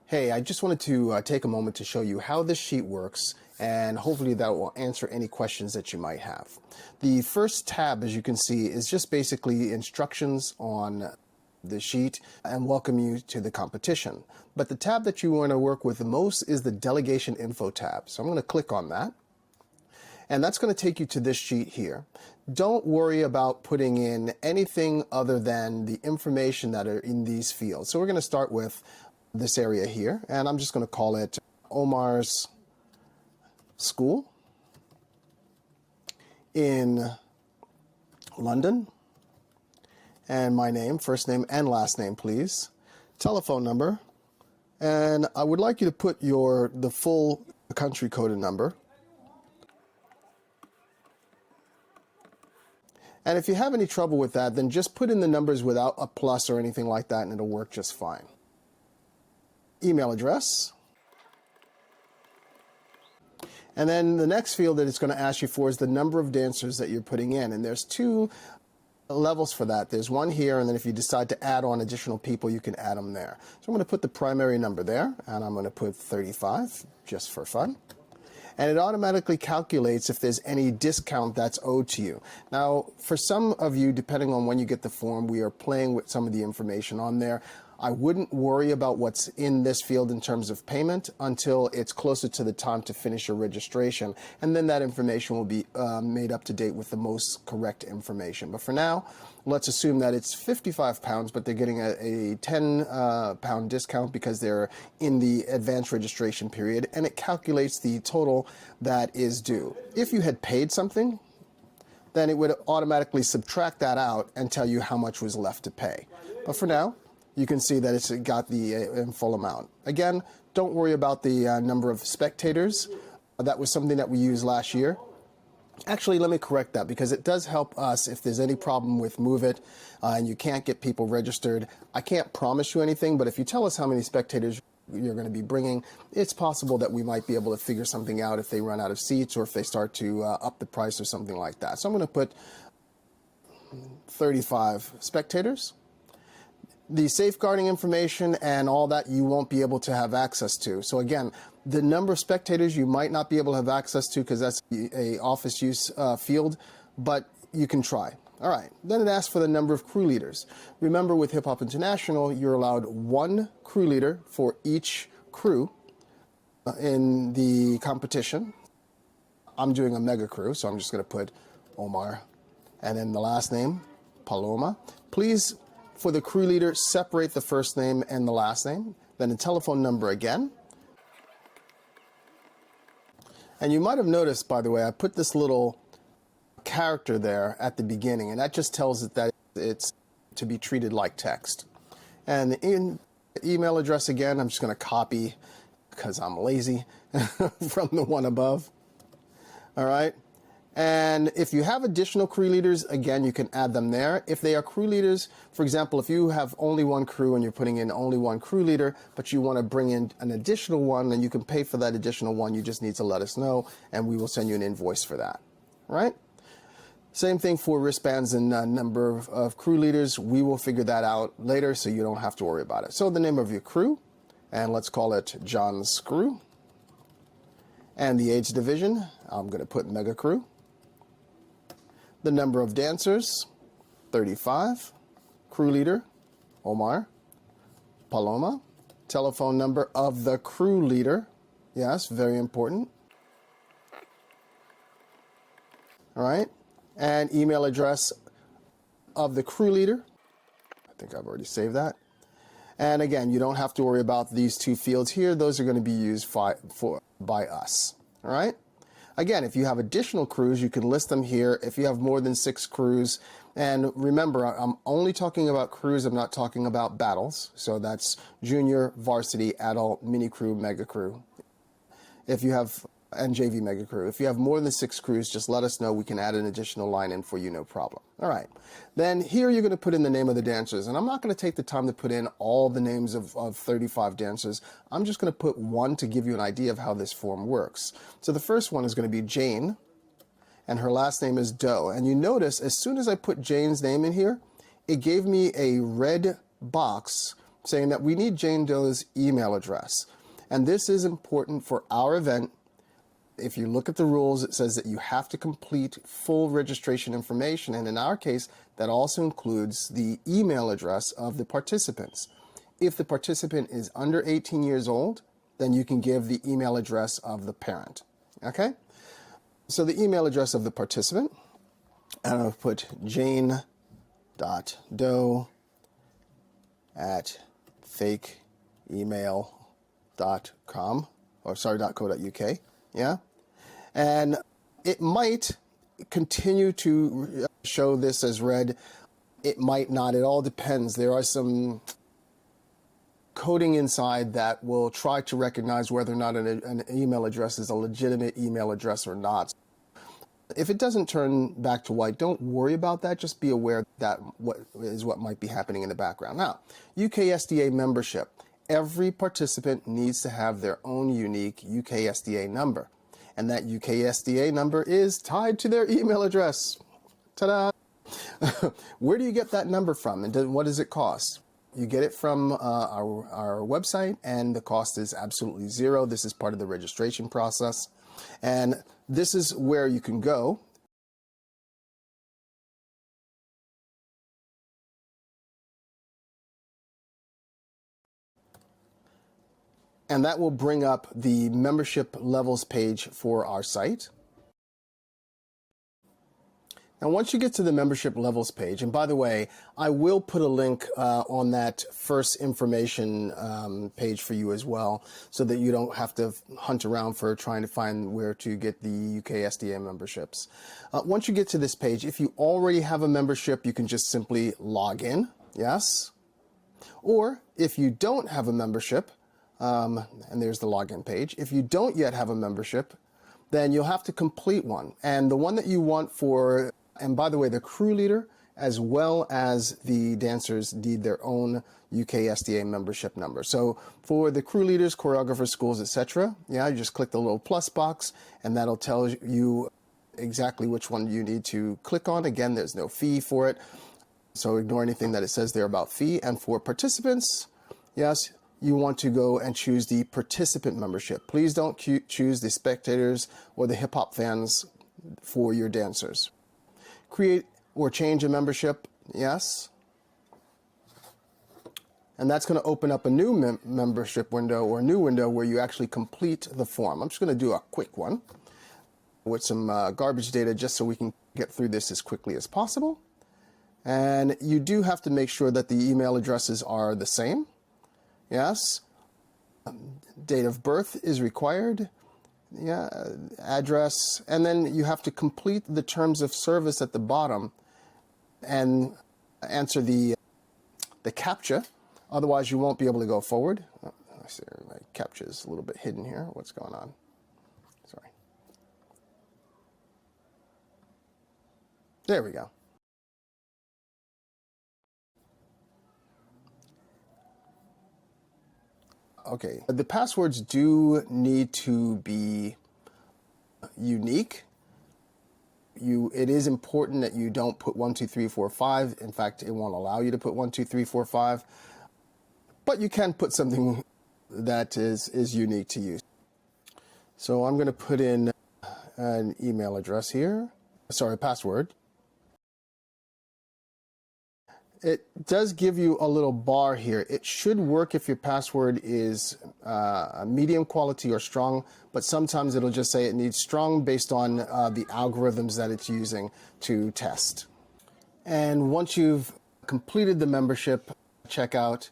Hey, I just wanted to take a moment to show you how this sheet works, and hopefully that will answer any questions that you might have. The first tab, as you can see, is just basically instructions on the sheet and welcome you to the competition. But the tab that you want to work with the most is the Delegation Info tab. So I'm going to click on that. And that's going to take you to this sheet here. Don't worry about putting in anything other than the information that are in these fields. So we're going to start with this area here, and I'm just going to call it Omar's School in London, and my name, first name and last name, please, telephone number, and I would like you to put the full country coded number. And if you have any trouble with that, then just put in the numbers without a plus or anything like that, and it'll work just fine. Email address. And then the next field that it's going to ask you for is the number of dancers that you're putting in. And there's two levels for that. There's one here, and then if you decide to add on additional people, you can add them there. So I'm going to put the primary number there, and I'm going to put 35 just for fun. And it automatically calculates if there's any discount that's owed to you. Now, for some of you, depending on when you get the form, we are playing with some of the information on there. I wouldn't worry about what's in this field in terms of payment until it's closer to the time to finish your registration, and then that information will be made up to date with the most correct information. But for now, let's assume that it's £55, but they're getting a £10 discount because they're in the advanced registration period, and it calculates the total that is due. If you had paid something, then it would automatically subtract that out and tell you how much was left to pay. But for now, you can see that it's got the full amount. Again, don't worry about the number of spectators. That was something that we used last year. Actually, let me correct that, because it does help us if there's any problem with Move It and you can't get people registered. I can't promise you anything, but if you tell us how many spectators you're going to be bringing, it's possible that we might be able to figure something out if they run out of seats or if they start to up the price or something like that. So I'm going to put 35 spectators. The safeguarding information and all that you won't be able to have access to. So again, the number of spectators you might not be able to have access to because that's a office use field, but you can try. All right, then it asks for the number of crew leaders. Remember, with Hip Hop International, you're allowed one crew leader for each crew in the competition. I'm doing a mega crew, so I'm just going to put Omar, and then the last name, Paloma. Please, for the crew leader, separate the first name and the last name, then the telephone number again. And you might have noticed, by the way, I put this little character there at the beginning, and that just tells it that it's to be treated like text. And the email address, again, I'm just going to copy because I'm lazy from the one above. All right. And if you have additional crew leaders, again, you can add them there. If they are crew leaders, for example, if you have only one crew and you're putting in only one crew leader, but you want to bring in an additional one, then you can pay for that additional one. You just need to let us know, and we will send you an invoice for that. Right? Same thing for wristbands and number of crew leaders. We will figure that out later, so you don't have to worry about it. So the name of your crew, and let's call it John's Crew. And the age division, I'm going to put Mega Crew. The number of dancers, 35. Crew leader, Omar. Paloma. Telephone number of the crew leader. Yes, very important. All right. And email address of the crew leader. I think I've already saved that. And again, you don't have to worry about these two fields here. Those are going to be used by us. All right. Again, if you have additional crews, you can list them here. If you have more than 6 crews, and remember, I'm only talking about crews, I'm not talking about battles. So that's junior, varsity, adult, mini crew, mega crew. If you have, and JV mega crew. If you have more than 6 crews, just let us know. We can add an additional line in for you, no problem. All right. Then here you're going to put in the name of the dancers. And I'm not going to take the time to put in all the names of 35 dancers. I'm just going to put one to give you an idea of how this form works. So the first one is going to be Jane, and her last name is Doe. And you notice as soon as I put Jane's name in here, it gave me a red box saying that we need Jane Doe's email address. And this is important for our event. If you look at the rules, it says that you have to complete full registration information. And in our case, that also includes the email address of the participants. If the participant is under 18 years old, then you can give the email address of the parent. Okay? So the email address of the participant, and I'll put jane.doe@fakeemail.com, or sorry, .co.uk. Yeah? And it might continue to show this as red. It might not. It all depends. There are some coding inside that will try to recognize whether or not an email address is a legitimate email address or not. If it doesn't turn back to white, don't worry about that. Just be aware that what might be happening in the background. Now, UKSDA membership. Every participant needs to have their own unique UKSDA number. And that UKSDA number is tied to their email address. Ta-da! Where do you get that number from, and what does it cost? You get it from our website, and the cost is absolutely zero. This is part of the registration process. And this is where you can go. And that will bring up the membership levels page for our site. Now, once you get to the membership levels page, and by the way, I will put a link on that first information page for you as well, so that you don't have to hunt around for trying to find where to get the UKSDA memberships. Once you get to this page, if you already have a membership, you can just simply log in, yes? Or if you don't have a membership, and there's the login page. If you don't yet have a membership, then you'll have to complete one. And the one that you want for, and by the way, the crew leader as well as the dancers need their own UKSDA membership number. So for the crew leaders, choreographers, schools, etc., yeah, you just click the little plus box, and that'll tell you exactly which one you need to click on. Again, there's no fee for it, so ignore anything that it says there about fee. And for participants, yes, you want to go and choose the participant membership. Please don't choose the spectators or the hip-hop fans for your dancers. Create or change a membership, yes. And that's going to open up a new membership window, or a new window where you actually complete the form. I'm just going to do a quick one with some garbage data just so we can get through this as quickly as possible. And you do have to make sure that the email addresses are the same. Yes, date of birth is required, yeah, address, and then you have to complete the terms of service at the bottom and answer the CAPTCHA, otherwise you won't be able to go forward. Oh, let's see, my CAPTCHA is a little bit hidden here. What's going on? Sorry. There we go. Okay, the passwords do need to be unique. It is important that you don't put 1, 2, 3, 4, 5. In fact, it won't allow you to put 1, 2, 3, 4, 5. But you can put something that is unique to you. So I'm going to put in an email address here. Sorry, a password. It does give you a little bar here. It should work if your password is medium quality or strong, but sometimes it'll just say it needs strong based on the algorithms that it's using to test. And once you've completed the membership checkout,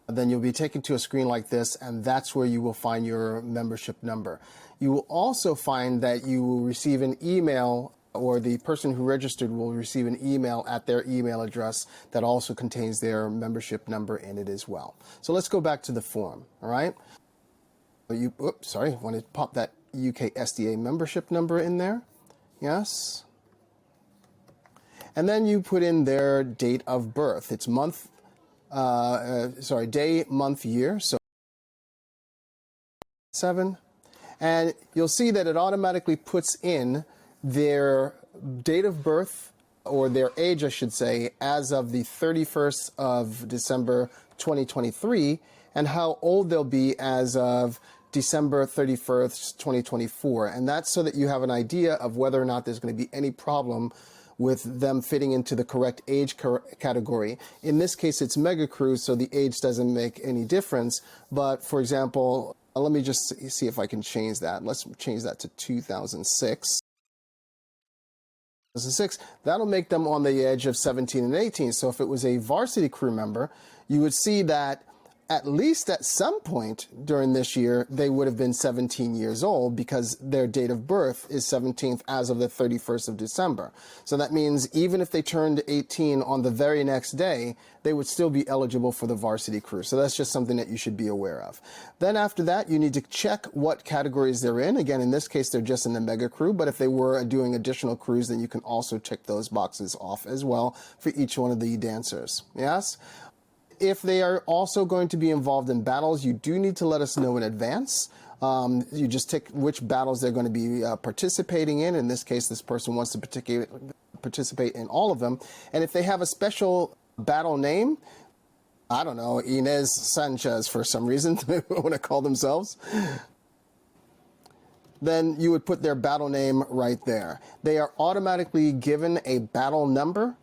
then you'll be taken to a screen like this, and that's where you will find your membership number. You will also find that you will receive an email, or the person who registered will receive an email at their email address that also contains their membership number in it as well. So let's go back to the form, all right? Want to pop that UKSDA membership number in there. Yes. And then you put in their date of birth. It's month, day, month, year, so 7. And you'll see that it automatically puts in their date of birth, or their age, I should say, as of the 31st of December 2023 and how old they'll be as of December 31st, 2024. And that's so that you have an idea of whether or not there's going to be any problem with them fitting into the correct age category. In this case, it's mega crew, so the age doesn't make any difference. But for example, let me just see if I can change that. Let's change that to 2006. That'll make them on the edge of 17 and 18. So if it was a varsity crew member, you would see that at least at some point during this year, they would have been 17 years old because their date of birth is 17th as of the 31st of December. So that means even if they turned 18 on the very next day, they would still be eligible for the varsity crew. So that's just something that you should be aware of. Then after that, you need to check what categories they're in. Again, in this case, they're just in the mega crew, but if they were doing additional crews, then you can also check those boxes off as well for each one of the dancers. Yes? If they are also going to be involved in battles, you do need to let us know in advance. You just tick which battles they're going to be participating in. In this case, this person wants to participate in all of them. And if they have a special battle name, I don't know, Inez Sanchez for some reason, they want to call themselves, then you would put their battle name right there. They are automatically given a battle number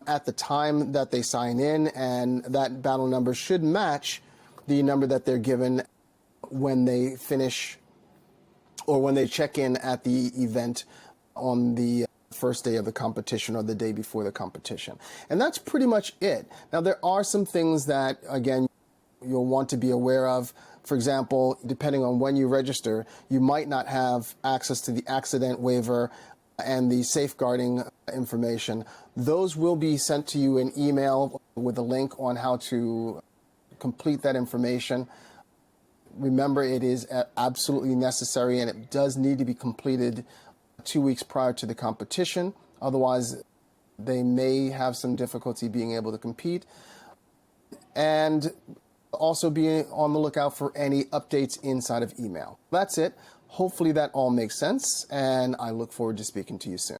at the time that they sign in, and that battle number should match the number that they're given when they finish or when they check in at the event on the first day of the competition or the day before the competition. And that's pretty much it. Now, there are some things that, again, you'll want to be aware of. For example, depending on when you register, you might not have access to the accident waiver and the safeguarding information. Those will be sent to you in email with a link on how to complete that information. Remember, it is absolutely necessary, and it does need to be completed 2 weeks prior to the competition. Otherwise, they may have some difficulty being able to compete. And also be on the lookout for any updates inside of email. That's it. Hopefully that all makes sense, and I look forward to speaking to you soon.